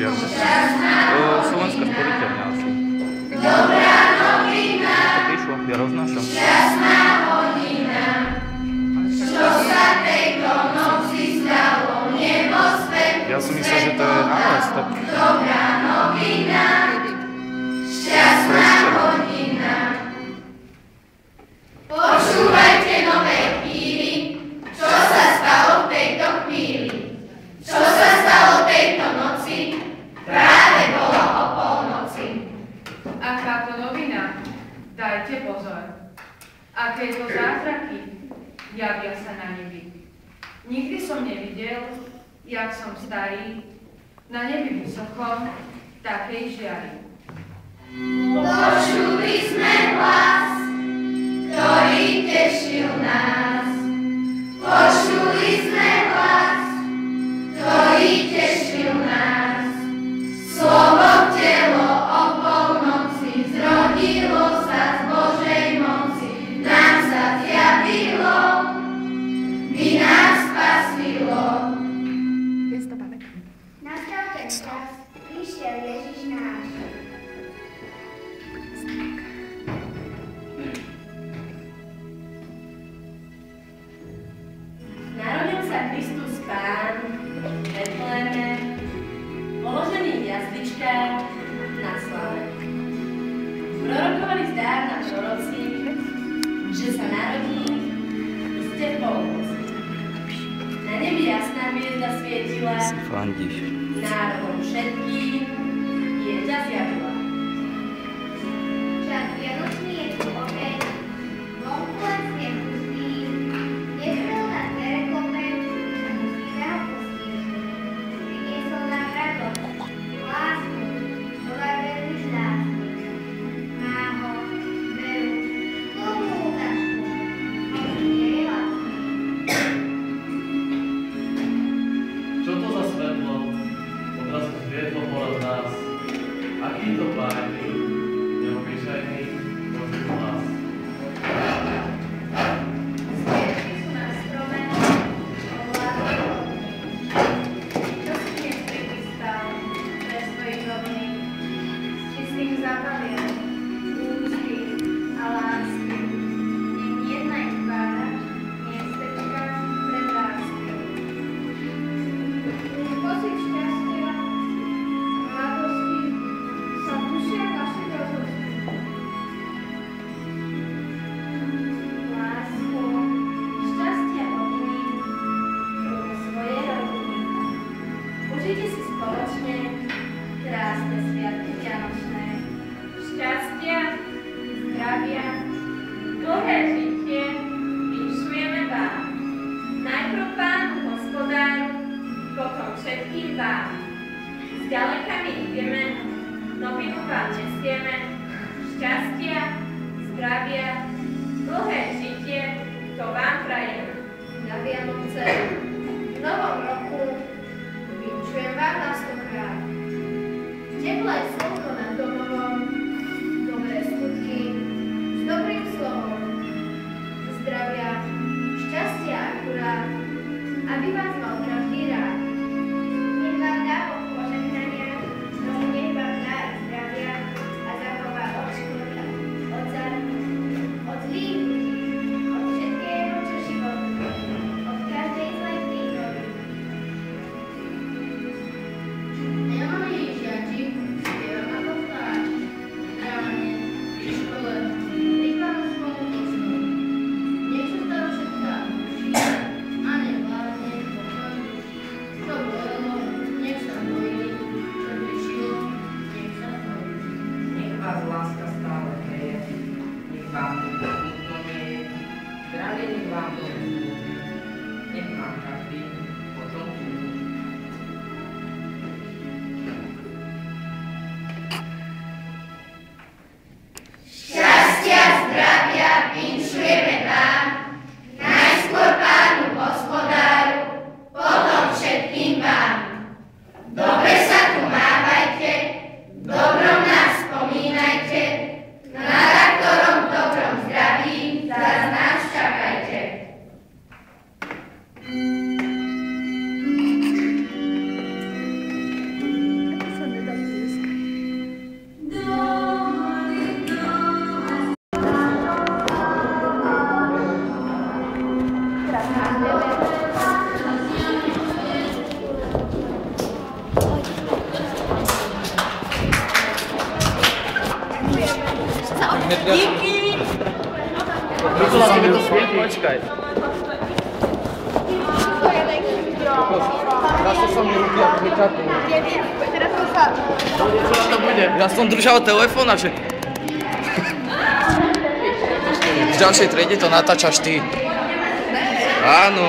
viac. Slovenská sporiteľňa asi. Dobrá novina. To prišlo, ja roznášam. Šťastná hodina. Čo sa tejto noci stalo v nebosvetku? Ja som myslel, že to je nález, tak... Dobrá novina. Šťastná hodina. Počúvajte nové chvíli, čo sa stalo v tejto chvíli. Čo sa stalo v tejto noci, práve bolo o polnoci. Aká to novina, dajte pozor. Akéto zázraky javia sa na nebi. Nikdy som nevidel, jak som starý, na nebi vysoko, takej žiari. Počuli sme hlas, ktorý tešil nás. Počuli sme hlas, ktorý tešil nás. Slovo telo o polnoci zrodilo sa z Božej moci. Nám sa zjavilo, by nás spasilo. Nastal ten čas, prišiel Ježiš náš. Narodil sa Kristus Pán v Betléme, položený v jasličkách na slave. Prorokovali zdávna proroci, že sa narodí iste v polnoci. Na nebi jasná hviezda svietila, Fandíš. národom všetkým dieťa zjavila. Čas vianočný je tu opäť, vonku len sneh pustý, nestrel na dvere klope, a musíme ho pustiť. Priniesol nám radosť, lásku, tovar veľmi vzácny. Má ho, veru, plnú útačku, hoci nie je lacný. Čo to za svetlo? Odrazu zviedlo pohľad nás. Aký to bájny, neobyčajný Boží hlas. Sviečky sú na strome, ovládne ohni. Čo si dnes prichystal pre svojich rodných? S čistým zápaliem, úcty a lásky. Nech jedna ich tvára, miestečka pred láskou. Pocit šťastia a radosti sa dušia naše rozhodky. Lásku, šťastia hodiny pro svoje rodiny. Užite si spoločne krásne sviatky vianočné. Šťastia, zdravia, dlhé žitie vinšujeme vám. Najprv Pánu Hospodáru, potom všetkým vám. Zďaleka my ideme, novinu vám nesieme. Šťastia, zdravia, dlhé žitie, to vám prajem. Na Vianoce, v novom roku, vinčujem vám na 100-krát. Teplé slnko nad domovom, dobré skutky, s dobrým slovom. Zdravia, šťastia akurát, aby vás mal každý rád. Nech vám dá Boh požehnania, no nech vám dá aj zdravia a zachová od škody, od zárky, od zlých ľudí, od všetkého, čo život, od každej zlej príhody. Milí žiaci, spievam ako vtáč, ráne, v škole, príkladom spolupísmu. Nech sa stalo všetká duši, a nevládne pokoj duši. Díky! Počkaj. Zase sa mi ruky ako vyčatú. Čo na to bude? Ja som držal telefón a že... V ďalšej triede to natáčaš ty. Áno.